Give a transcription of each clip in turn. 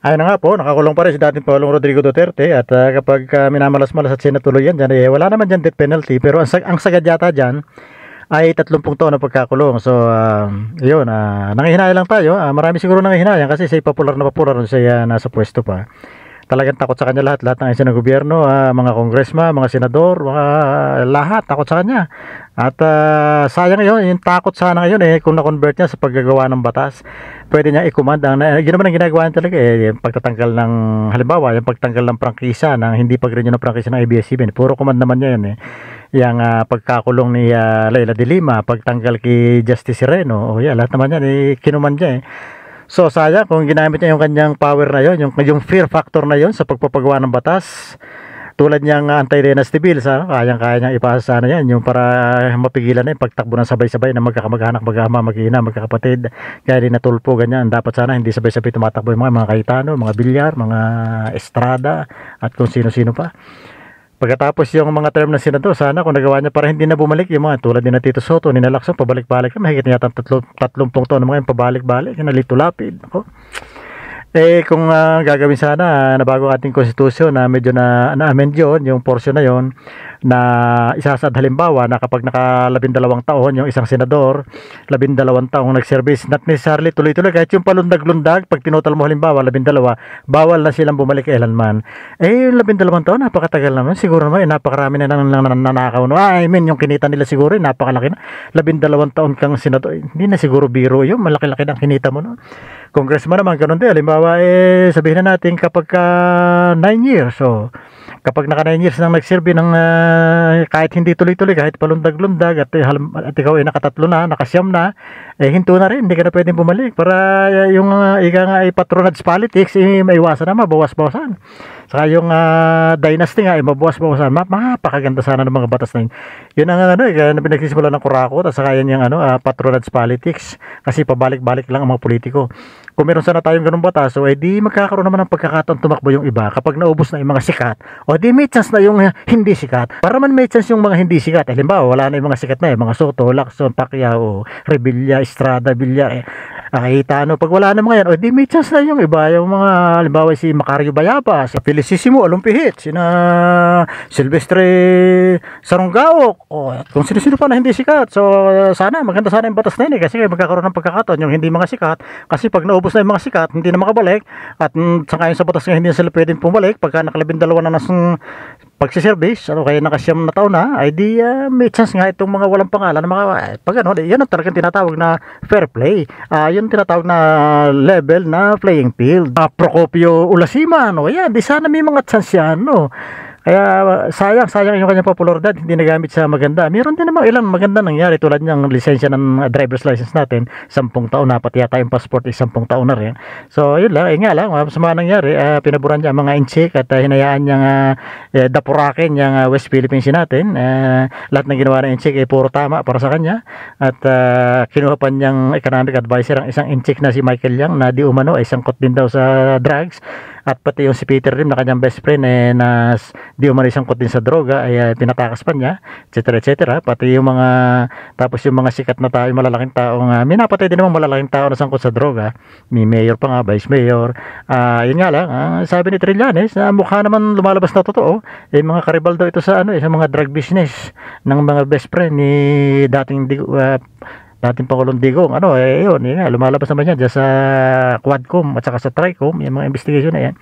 Ayun na nga po, nakakulong pa rin si dating Pangulong Rodrigo Duterte at kapag minamalas-malas at sinatuloy yan dyan, wala naman dyan death penalty pero ang sagad yata dyan ay 30 taon na pagkakulong. So, yun, nanghihinayang lang tayo. Marami siguro nanghihinayang kasi siya popular na popular siya nasa pwesto pa. Talagang takot sa kanya lahat ng isa ng gobyerno, mga congressman, mga senador, mga lahat takot sa kanya. At sayang yun, yung takot sana ngayon kung na-convert niya sa paggagawa ng batas, pwede niya i-command yun naman ang ginagawa niya talaga yung pagtatanggal ng, halimbawa, yung pagtanggal ng prangkisa, ng hindi pag-renew ng prangkisa ng ABS-CBN, puro command naman niya yun yung pagkakulong ni Leila de Lima, pagtanggal kay Justice Sereno, lahat naman yan, kinuman niya So sayang kung ginamit niya yung kanyang power na yon, yung fear factor na yon sa pagpapagawa ng batas. Tulad niyang anti-dynasty bill, kayang-kaya niyang ipasa sana yan, yung para mapigilan na yung pagtakbo ng sabay-sabay na magkakamag-anak, mag-ama, mag-ina, magkakapatid, kaya din natulpo, ganyan. Dapat sana hindi sabay-sabay tumatakbo yung mga Cayetano, mga Villar, mga Estrada, at kung sino-sino pa. Pagkatapos yung mga term ng senador, sana kung nagawa niya para hindi na bumalik yung mga tulad ni na Tito Soto, ni na Lacson, pabalik-balik na, mahigit niya 30 taon na mga yung pabalik-balik, yung Lito Lapid. Kung gagawin sana na bago ating konstitusyon na medyo na-amend yun, yung portion na yun, na isasad halimbawa na kapag naka 12 taon yung isang senador, 12 taong nag-service, not necessarily tuloy-tuloy, kahit yung palundag-lundag, pag tinotal mo halimbawa 12, bawal na silang bumalik kailanman. Yung 12 taon, napakatagal naman, siguro naman, napakarami na nang nanakaw. No? I mean, yung kinita nila siguro, napakalaki na. 12 taon kang senador, hindi na siguro biro yun, malaki-laki na kinita mo. No? Congressman naman, ganun din. Halimbawa, sabihin na natin kapag 9 years. So, kapag naka 9 years nang nagsilbi ng kahit hindi tuloy-tuloy, kahit palundag-lundag at ikaw ay nakatatlo na, nakasyam na, hinto na rin, hindi ka na pwedeng bumalik para yung ika nga ay patronage politics, maiwasan na, mabawas-bawasan. Saka yung dynasty nga, mabawas-bawasan. Mapakaganda sana ng mga batas na yun. Yun ang pinagsisimula ng kurakot at saka yan yung patronage politics kasi pabalik-balik lang ang mga politiko. Kung meron sana tayong ganung batas, so di magkakaroon naman ng pagkakataon tumakbo yung iba kapag naubos na yung mga sikat. O di may chance na yung hindi sikat. Para man may chance yung mga hindi sikat. Halimbawa, wala na yung mga sikat na mga Soto, Lacson, Pacquiao, Revilla, Estrada, Villar, Cayetano. Pag wala na mga yan, o di may chance na yung iba. Yung mga, halimbawa si Macario Bayabas, si Felicissimo, Alumpihit, sina Silvestre Saronggaok, kung sino-sino pa na hindi sikat. So sana, maganda sana yung batas na yun kasi magkakaroon ng pagkakataon yung hindi mga sikat. Kasi pag naubos na yung mga sikat, hindi na makabalik. At sangayon sa batas nga, hindi na sila pwedeng pumalik. Pagka nakalabindalawa na nasong pagsiservice, kaya nakasyam na taon na, ay di may chance nga itong mga walang pangalan na mga, pag yan ang talagang tinatawag na fair play. Yun tinatawag na level na playing field. Procopio Ulasiman, yan, di sana may mga chance yan, no? Kaya sayang yung kanyang popularidad, hindi nagamit sa maganda. Meron din naman ilang maganda nangyari tulad ng lisensya ng driver's license natin, 10 taon na, pati yata yung passport 10 taon na rin. So yun lang, nga lang, masama nangyari, pinaburan niya mga inchik at hinayaan niyang dapurakin yung West Philippines natin. Lahat ng ginawa ng inchik puro tama para sa kanya. At kinuha pa niyang economic advisor ang isang inchik na si Michael Yang na di umano ay sangkot din daw sa drugs. At pati yung si Peter Lim na kanyang best friend na di umano sangkot din sa droga ay pinatakas pa niya, etc. Pati yung mga, tapos yung mga sikat na tao, malalaking taong minapatay din naman malalaking tao na sangkot sa droga. May mayor pa nga, vice mayor. Yun nga lang, sabi ni Trillanes na mukha naman lumalabas na totoo, mga karibal daw ito sa sa mga drug business ng mga best friend ni dating Pangulong Digong. Yun nga, lumalabas naman yan dyan sa Quadcom at saka sa Tricom, yung mga investigation na yan.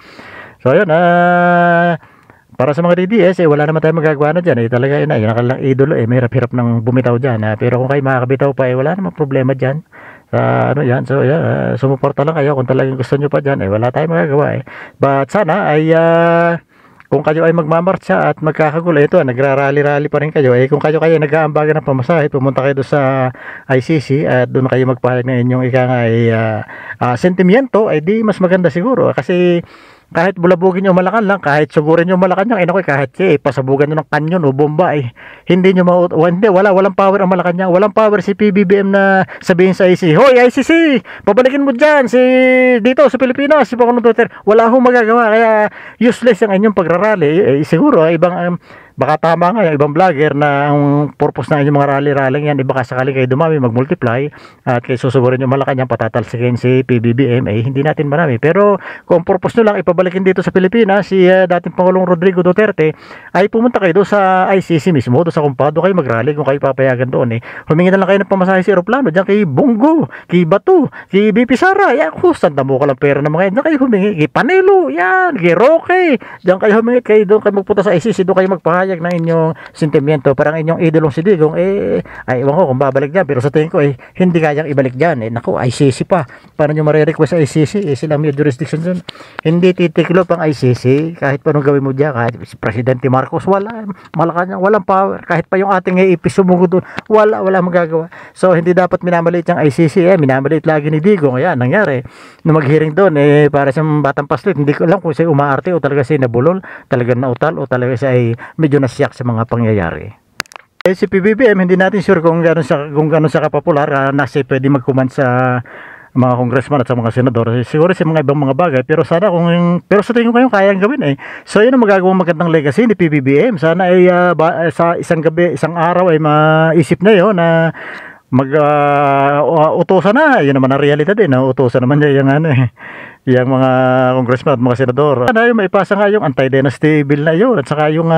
So yun, para sa mga DDS, wala naman tayong magagawa na dyan. Talaga yun, yung nakalang idolo, may hirap-hirap ng bumitaw dyan. Pero kung kayo makakabitaw pa, wala namang problema dyan. Yan. So yan, sumuporta lang kayo kung talagang gusto nyo pa dyan. Wala tayong magagawa. But sana ay kung kayo ay magmamarcha at magkakagulo, ito, nagrarally-rally pa rin kayo. Kung kayo nag-aambagan ng pamasahe, pumunta kayo doon sa ICC at doon kayo magpahayag ng inyong sentimiento, di mas maganda siguro. Kasi kahit bulabugin nyo Malacan lang, kahit sugurin nyo Malacanang, kahit pasabugan nyo ng kanyon o bomba, hindi nyo walang power ang Malacanang, walang power si PBBM na sabihin sa ICC, hoy ICC, pabalikin mo dyan dito sa Pilipinas, si Pangulong Duterte, wala akong magagawa, kaya useless ang inyong pagrarally. Siguro ibang baka tama nga yung ibang vlogger na ang purpose ng inyong mga rally-rally yan, baka sakaling kayo dumami, mag-multiply at kayo susuburin yung Malacanang patatalsikin si PBBM, hindi natin marami. Pero kung purpose nyo lang ipabalikin dito sa Pilipinas si dating Pangulong Rodrigo Duterte, ay pumunta kayo doon sa ICC mismo, doon sa kumpado kayo mag-rally kung kayo papayagan doon. Humingi na lang kayo ng pamasahe sa aeroplano diyan kay Bongo, kay Bato, kay BP Sara. Yan, sanda mo ka lang pera ng mga yan. Diyan kayo humingi kay Panelo, yan, kay Roque. Diyan kayo humingi, kayo doon kayo magpunta sa ICC, doon kayo magpahayag ng inyong sentimiento. Parang inyong idolong si Digong, ay ewan ko kung babalik dyan, pero sa tingin ko, hindi kayang ibalik dyan. Naku, ICC pa. Paano nyo marirequest sa ICC? Sila may jurisdiction dyan. Hindi titiklop ang ICC, kahit paano gawin mo dyan, kahit si Presidente Marcos, wala, Malacanang, walang power. Kahit pa yung ating AIP sumugod doon, wala magagawa. So, hindi dapat minamaliit yung ICC, minamaliit lagi ni Digong. Ayan, nangyari. Nung mag-hearing doon, para siyang batang paslit, hindi ko alam kung siya umaarte o talaga siya nabulol, talaga nautal o talaga siya ay medyo nasyak sa mga pangyayari. Si PBBM, hindi natin sure kung gano'n siya kapopular, na siya pwede mag-command sa mga congressman at sa mga senador. Siguro sa mga ibang mga bagay, pero sana pero sa tingin ko kayo kayang gawin. So yun ang magagawang magandang legacy ni PBBM. Sana ay sa isang gabi, isang araw ay maisip na yun na utosan na. Yun naman ang realidad utosan naman niya yung mga congressman at mga senador. Sana yung maipasa nga yung anti-dynasty bill na yun at saka yung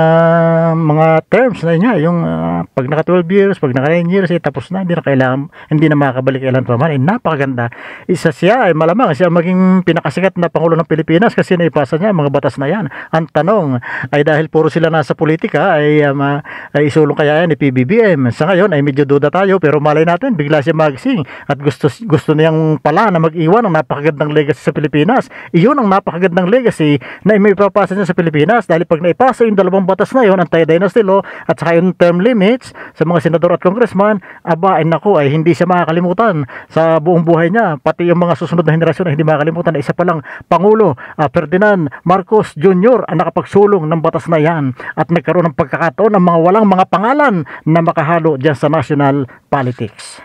mga terms na niya, yung pag naka 12 years, pag naka 9 years, tapos na, hindi na makakabalik kailan pa man. Napakaganda. Isa siya, malamang siya maging pinakasikat na Pangulo ng Pilipinas kasi naipasa niya mga batas na yan. Ang tanong ay dahil puro sila nasa politika ay isulong kaya yan ni PBBM. Sa ngayon ay medyo duda tayo, pero malay natin bigla siya magsing at gusto niyang pala na mag-iwan ng napakagandang legacy sa Pilipinas. Iyon ang napakagandang legacy na may ipapasa niya sa Pilipinas dahil pag naipasa yung dalawang batas na yun, anti-dynasty law at saka yung term limits sa mga senador at congressman, ay hindi siya makakalimutan sa buong buhay niya. Pati yung mga susunod na henerasyon ay hindi makakalimutan na isa pa lang Pangulo Ferdinand Marcos Jr. ang nakapagsulong ng batas na yan at nagkaroon ng pagkakataon ng mga walang mga pangalan na makahalo dyan sa national politics.